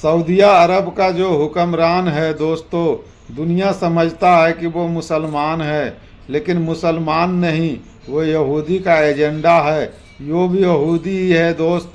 सऊदीया अरब का जो हुक्मरान है दोस्तों, दुनिया समझता है कि वो मुसलमान है, लेकिन मुसलमान नहीं, वो यहूदी का एजेंडा है। यो भी यहूदी ही है दोस्त,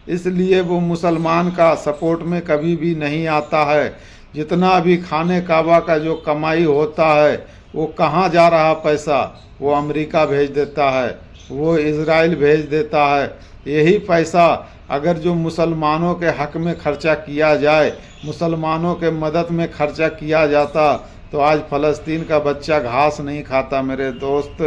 इसलिए वो मुसलमान का सपोर्ट में कभी भी नहीं आता है। जितना भी खाने काबा का जो कमाई होता है वो कहाँ जा रहा पैसा, वो अमेरिका भेज देता है, वो इज़राइल भेज देता है। यही पैसा अगर जो मुसलमानों के हक़ में खर्चा किया जाए, मुसलमानों के मदद में खर्चा किया जाता, तो आज फ़लस्तीन का बच्चा घास नहीं खाता मेरे दोस्त।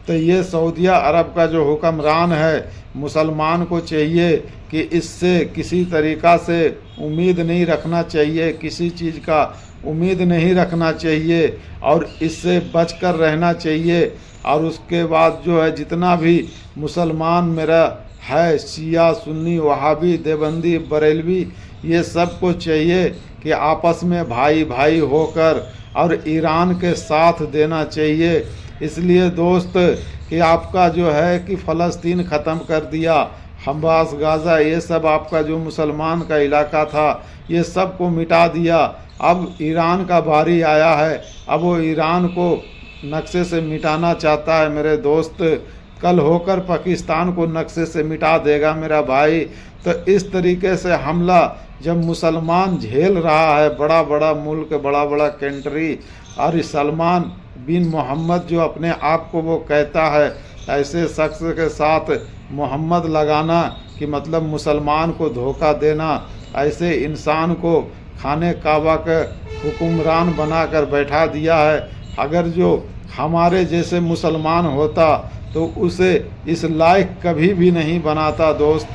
तो ये सऊदीया अरब का जो हुक्मरान है, मुसलमान को चाहिए कि इससे किसी तरीक़ा से उम्मीद नहीं रखना चाहिए, किसी चीज़ का उम्मीद नहीं रखना चाहिए और इससे बच कर रहना चाहिए। और उसके बाद जो है जितना भी मुसलमान मेरा है, शिया, सुन्नी, वहाबी, देवबंदी, बरेलवी, ये सब को चाहिए कि आपस में भाई भाई होकर और ईरान के साथ देना चाहिए। इसलिए दोस्त कि आपका जो है कि फ़लस्तीन ख़त्म कर दिया, हमास, गाज़ा, ये सब आपका जो मुसलमान का इलाका था, ये सब को मिटा दिया। अब ईरान का बारी आया है, अब वो ईरान को नक्शे से मिटाना चाहता है मेरे दोस्त। कल होकर पाकिस्तान को नक्शे से मिटा देगा मेरा भाई। तो इस तरीके से हमला जब मुसलमान झेल रहा है, बड़ा बड़ा मुल्क, बड़ा बड़ा कंट्री, और सलमान बिन मोहम्मद जो अपने आप को वो कहता है, ऐसे शख्स के साथ मोहम्मद लगाना कि मतलब मुसलमान को धोखा देना, ऐसे इंसान को खाने काबा के हुक्मरान बनाकर बैठा दिया है। अगर जो हमारे जैसे मुसलमान होता तो उसे इस लायक कभी भी नहीं बनाता दोस्त।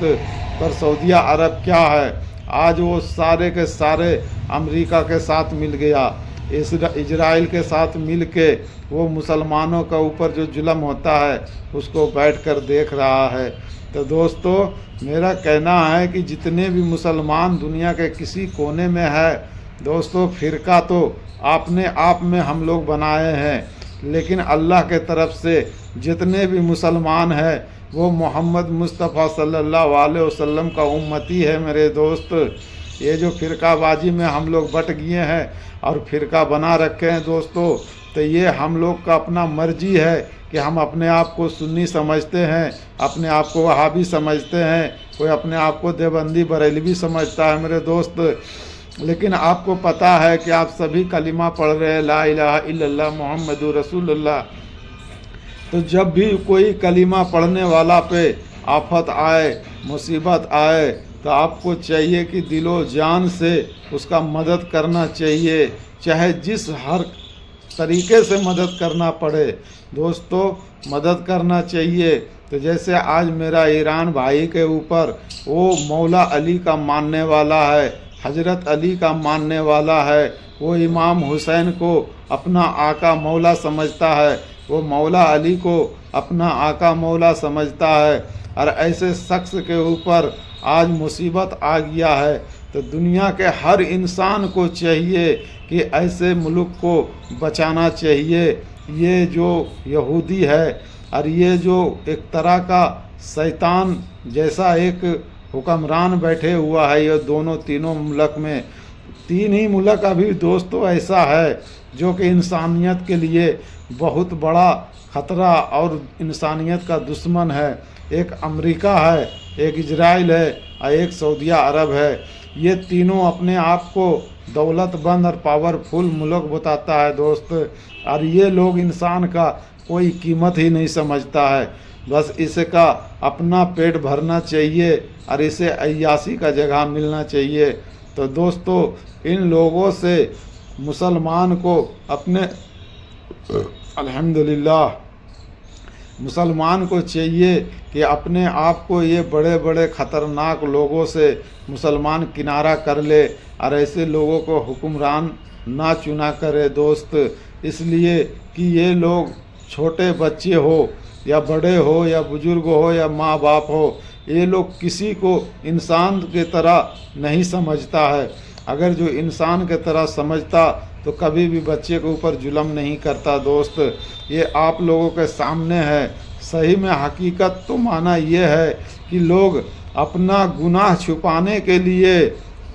पर सऊदीया अरब क्या है, आज वो सारे के सारे अमेरिका के साथ मिल गया, इजराइल के साथ मिल के वो मुसलमानों का ऊपर जो जुल्म होता है उसको बैठकर देख रहा है। तो दोस्तों मेरा कहना है कि जितने भी मुसलमान दुनिया के किसी कोने में है दोस्तों, फ़िरका तो अपने आप में हम लोग बनाए हैं, लेकिन अल्लाह के तरफ से जितने भी मुसलमान हैं वो मोहम्मद मुस्तफ़ा सल्लल्लाहु अलैहि वसल्लम का उम्मती है मेरे दोस्त। ये जो फ़िरकाबाजी में हम लोग बट गए हैं और फ़िरका बना रखे हैं दोस्तों, तो ये हम लोग का अपना मर्जी है कि हम अपने आप को सुन्नी समझते हैं, अपने आप को वहाबी समझते हैं, कोई अपने आप को देवबंदी बरेलवी समझता है मेरे दोस्त। लेकिन आपको पता है कि आप सभी कलिमा पढ़ रहे हैं, ला इलाहा इल्लल्लाह मुहम्मदुर रसूलुल्लाह। तो जब भी कोई कलिमा पढ़ने वाला पे आफत आए, मुसीबत आए, तो आपको चाहिए कि दिलो जान से उसका मदद करना चाहिए, चाहे जिस हर तरीके से मदद करना पड़े दोस्तों, मदद करना चाहिए। तो जैसे आज मेरा ईरान भाई के ऊपर वो मौला अली का मानने वाला है, हजरत अली का मानने वाला है, वो इमाम हुसैन को अपना आका मौला समझता है, वो मौला अली को अपना आका मौला समझता है, और ऐसे शख्स के ऊपर आज मुसीबत आ गया है। तो दुनिया के हर इंसान को चाहिए कि ऐसे मुल्क को बचाना चाहिए। ये जो यहूदी है और ये जो एक तरह का शैतान जैसा एक हुक्मरान बैठे हुआ है, ये दोनों तीनों मुल्क में, तीन ही मुल्क अभी दोस्तों ऐसा है जो कि इंसानियत के लिए बहुत बड़ा ख़तरा और इंसानियत का दुश्मन है। एक अमेरिका है, एक इजराइल है और एक सऊदीया अरब है। ये तीनों अपने आप को दौलतमंद और पावरफुल मुल्क बताता है दोस्त, और ये लोग इंसान का कोई कीमत ही नहीं समझता है। बस इसका अपना पेट भरना चाहिए और इसे अय्यासी का जगह मिलना चाहिए। तो दोस्तों इन लोगों से मुसलमान को अपने अल्हम्दुलिल्लाह मुसलमान को चाहिए कि अपने आप को ये बड़े बड़े ख़तरनाक लोगों से मुसलमान किनारा कर ले और ऐसे लोगों को हुक्मरान ना चुना करे दोस्त। इसलिए कि ये लोग छोटे बच्चे हो या बड़े हो या बुज़ुर्ग हो या माँ बाप हो, ये लोग किसी को इंसान के तरह नहीं समझता है। अगर जो इंसान के तरह समझता तो कभी भी बच्चे के ऊपर जुल्म नहीं करता दोस्त। ये आप लोगों के सामने है। सही में हकीकत तो माना ये है कि लोग अपना गुनाह छुपाने के लिए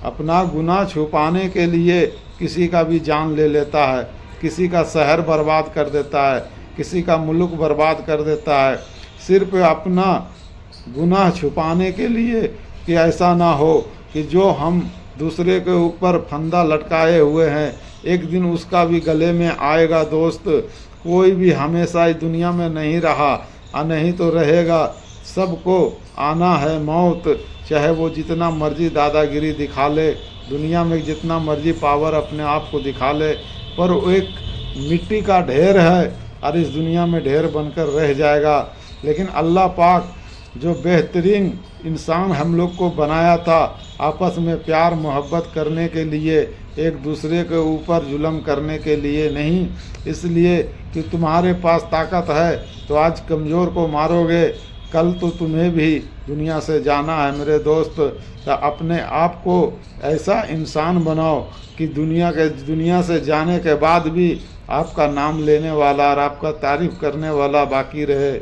अपना गुनाह छुपाने के लिए किसी का भी जान ले लेता है, किसी का शहर बर्बाद कर देता है, किसी का मुल्क बर्बाद कर देता है, सिर्फ अपना गुनाह छुपाने के लिए कि ऐसा ना हो कि जो हम दूसरे के ऊपर फंदा लटकाए हुए हैं एक दिन उसका भी गले में आएगा। दोस्त, कोई भी हमेशा इस दुनिया में नहीं रहा और नहीं तो रहेगा, सबको आना है मौत। चाहे वो जितना मर्जी दादागिरी दिखा ले, दुनिया में जितना मर्जी पावर अपने आप को दिखा ले, पर वो एक मिट्टी का ढेर है और इस दुनिया में ढेर बनकर रह जाएगा। लेकिन अल्लाह पाक जो बेहतरीन इंसान हम लोग को बनाया था आपस में प्यार मोहब्बत करने के लिए, एक दूसरे के ऊपर जुल्म करने के लिए नहीं, इसलिए कि तुम्हारे पास ताकत है तो आज कमज़ोर को मारोगे, कल तो तुम्हें भी दुनिया से जाना है। मेरे दोस्त, तो अपने आप को ऐसा इंसान बनाओ कि दुनिया से जाने के बाद भी आपका नाम लेने वाला और आपका तारीफ़ करने वाला बाकी रहे।